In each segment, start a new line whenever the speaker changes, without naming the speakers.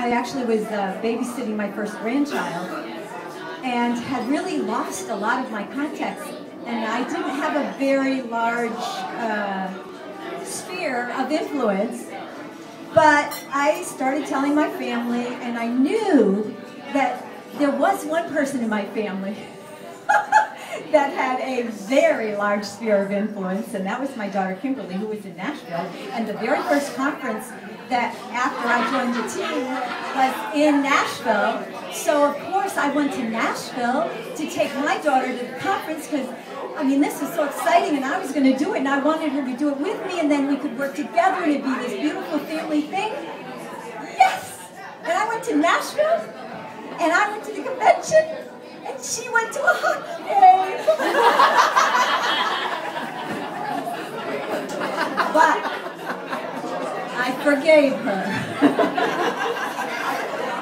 I actually was babysitting my first grandchild and had really lost a lot of my contacts. And I didn't have a very large sphere of influence. But I started telling my family, and I knew that there was one person in my family that had a very large sphere of influence, and that was my daughter Kimberly, who was in Nashville. And the very first conference that after I joined the team was in Nashville. So of course I went to Nashville to take my daughter to the conference because, I mean, this was so exciting and I was going to do it and I wanted her to do it with me and then we could work together and it'd be this beautiful family thing. Yes! And I went to Nashville and I went to the convention and she went to a hockey game. But I forgave her.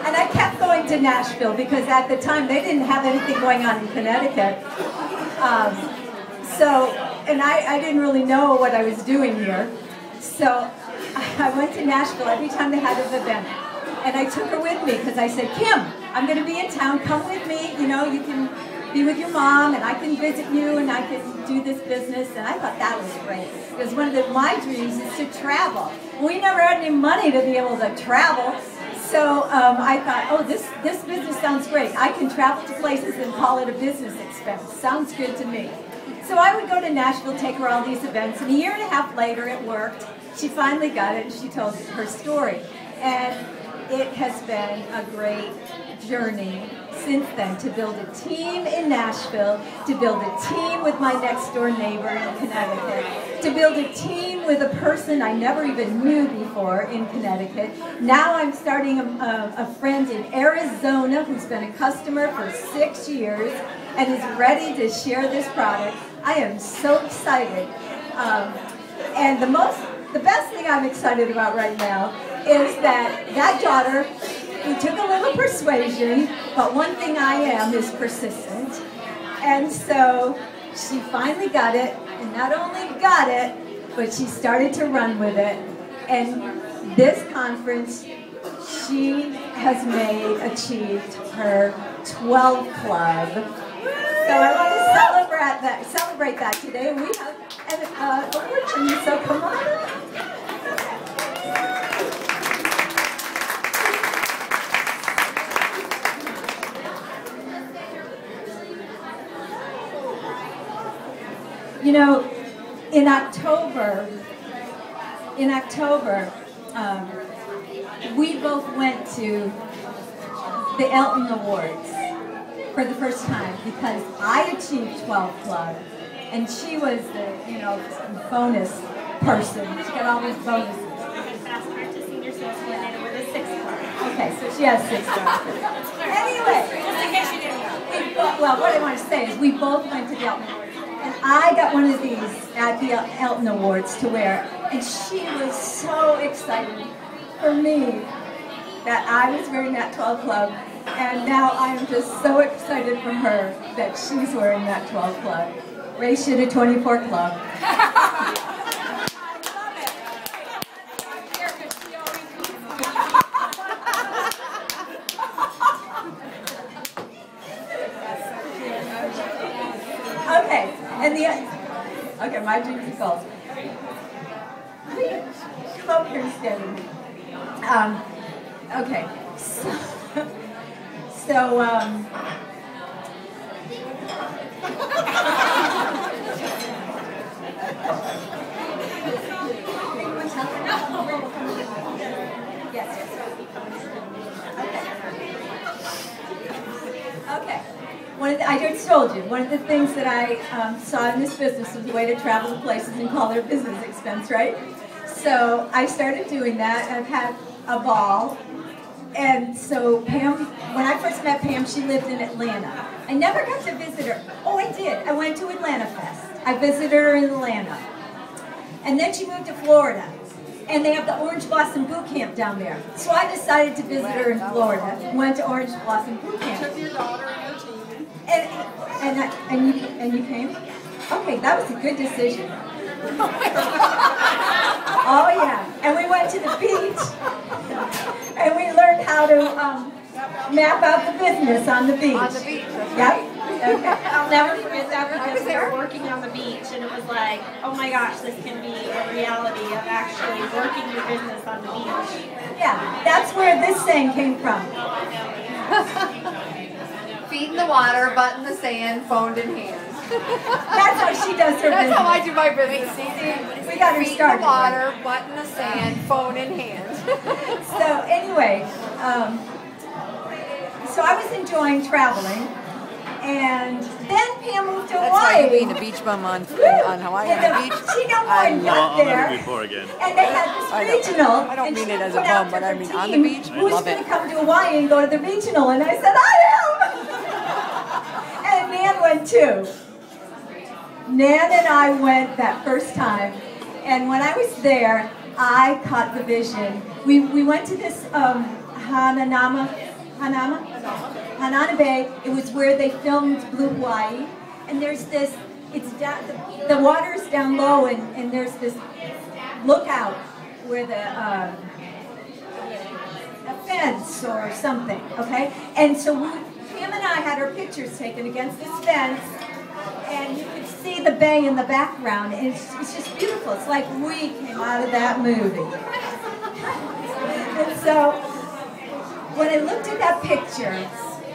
And I kept going to Nashville because at the time they didn't have anything going on in Connecticut. And I didn't really know what I was doing here. So I went to Nashville every time they had an event. And I took her with me because I said, Kim, I'm going to be in town, come with me, you know, you can be with your mom and I can visit you and I can do this business. And I thought that was great because one of my dreams is to travel. We never had any money to be able to travel. So I thought, oh, this business sounds great. I can travel to places and call it a business expense. Sounds good to me. So I would go to Nashville, take her all these events, and a year and a half later it worked. She finally got it and she told her story. And it has been a great journey since then to build a team in Nashville, to build a team with my next door neighbor in Connecticut, to build a team with a person I never even knew before in Connecticut. Now I'm starting a friend in Arizona who's been a customer for 6 years and is ready to share this product. I am so excited. And the best thing I'm excited about right now is that daughter who took a little persuasion, but one thing I am is persistent. And so she finally got it, and not only got it, but she started to run with it. And this conference, she has achieved her 12 club. So I want to celebrate that today. We have an award, so come on up. You know, in October, we both went to the Elton Awards for the first time because I achieved 12 Club and she was the, you know, bonus person. She got all these bonuses.
Fast track to senior sales coordinator with a 6 Club.
Okay, so she has 6 Club. Anyway,
just in case you didn't know.
Well, what I want to say is we both went to the Elton Awards. And I got one of these at the Elton Awards to wear, and she was so excited for me that I was wearing that 12 Club, and now I'm just so excited for her that she's wearing that 12 Club. Race you to 24 Club. Okay. Okay, my dreams and goals. Come up here and stand with me. Okay, so yes. Okay. I just told you, one of the things that I saw in this business was a way to travel to places and call it a business expense, right? So I started doing that, and I've had a ball. And so Pam, when I first met Pam, she lived in Atlanta. I never got to visit her. Oh, I did. I went to Atlanta Fest. I visited her in Atlanta. And then she moved to Florida. And they have the Orange Blossom Boot Camp down there. So I decided to visit her in Florida. Went to Orange Blossom Boot Camp.
Took your daughter and your team.
And you came? Okay, that was a good decision. Oh yeah, and we went to the beach. And we learned how to map out the business on the beach.
On the beach, that's
Yep.
right.
Okay.
I'll never forget that
I
because
was
we were
there.
working on the beach and it was like, oh my gosh, this can be a reality of actually working your business on the beach.
Yeah, that's where this saying came from.
Feet in the water, butt in the sand, phone in hand.
That's how she does her
That's
business.
how I do my business.
We got her
Feet in
started.
the water, butt in the sand, phone in hand.
So anyway, so I was enjoying traveling, and then Pam moved to
That's
Hawaii.
why you being a beach bum on Hawaii
And
on the beach.
She got
I
one
love-
up there.
I'll never be poor again.
And they had this
I know.
regional.
I don't
and
mean
she
it as a
put out
bum, but
to
I
her
mean on the
team,
beach, I
who's
love
going
it.
to come to Hawaii and go to the regional? And I said, I am. And Nan went too. Nan and I went that first time. And when I was there, I caught the vision. We went to this Hanana Bay. It was where they filmed Blue Hawaii. And there's this, it's down, the water's down low, and there's this lookout where the a fence or something, okay? And so Pam and I had our pictures taken against this fence, and you could see the bay in the background, and it's just beautiful. It's like we came out of that movie. And so when I looked at that picture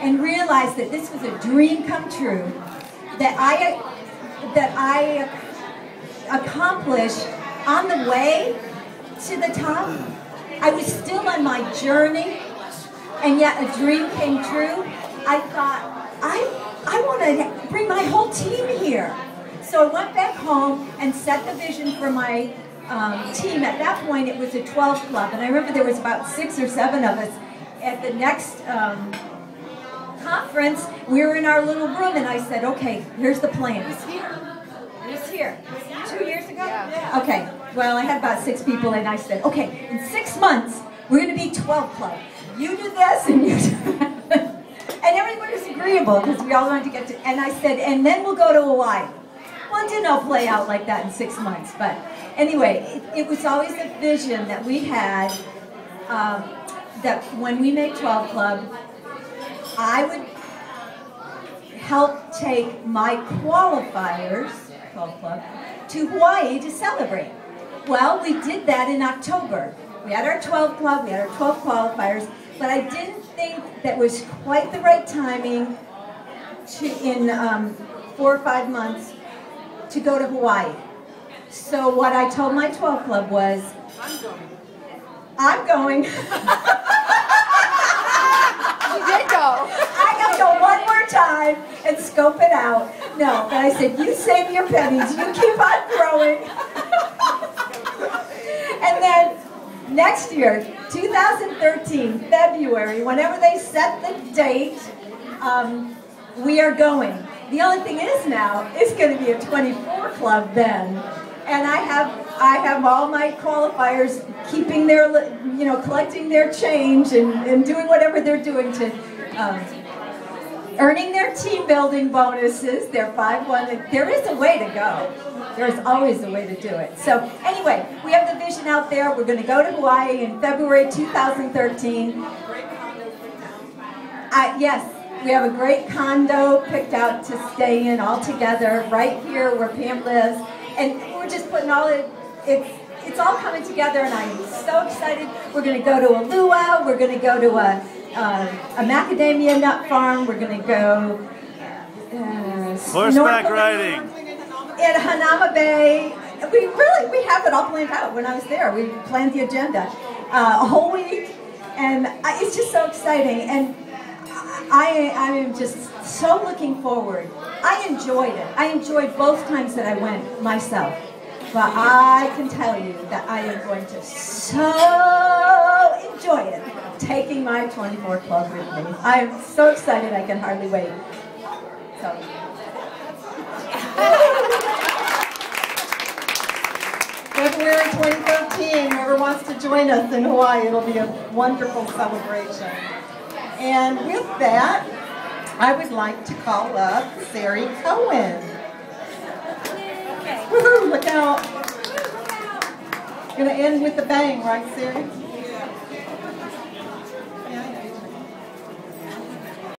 and realized that this was a dream come true, that I accomplished on the way to the top, I was still on my journey, and yet a dream came true. I thought, I want to bring my whole team here. So I went back home and set the vision for my team. At that point, it was a 12 club, and I remember there was about 6 or 7 of us. At the next conference, we were in our little room, and I said, okay, here's the plan. It was here. 2 years ago?
Yeah.
Okay, well, I had about 6 people, and I said, okay, in 6 months, we're going to be 12 club. You do this, and you do that. And everybody was agreeable, because we all wanted to get to, and I said, and then we'll go to Hawaii. Well, it didn't all play out like that in 6 months, but anyway, it was always a vision that we had, that when we made 12 Club, I would help take my qualifiers, 12 Club, to Hawaii to celebrate. Well, we did that in October. We had our 12 Club, we had our 12 qualifiers, but I didn't think that was quite the right timing in 4 or 5 months to go to Hawaii. So what I told my 12 Club was, I'm going.
You did go.
I gotta go one more time and scope it out. No, but I said, you save your pennies, you keep on growing. And then next year, 2013, February, whenever they set the date, we are going. The only thing is now, it's going to be a 24 club then. And I have all my qualifiers keeping their, collecting their change and doing whatever they're doing to, earning their team building bonuses, their 5-1. There is a way to go. There's always a way to do it. So anyway, we have the vision out there. We're going to go to Hawaii in February 2013. Yes, we have a great condo picked out to stay in all together right here where Pam lives. And we're just putting all it's all coming together, and I'm so excited. We're going to go to a luau. We're going to go to a macadamia nut farm. We're going to go
Horseback riding.
In Hanama Bay. We have it all planned out. When I was there, we planned the agenda a whole week, and it's just so exciting. And I am just so looking forward. I enjoyed it. I enjoyed both times that I went myself. But I can tell you that I am going to so enjoy it, taking my 24 Club with me. I am so excited I can hardly wait. So.
February 2013, whoever wants to join us in Hawaii, it'll be a wonderful celebration. And with that, I would like to call up Sari Cohen. Woohoo, look out. Gonna end with a bang, right, Sari?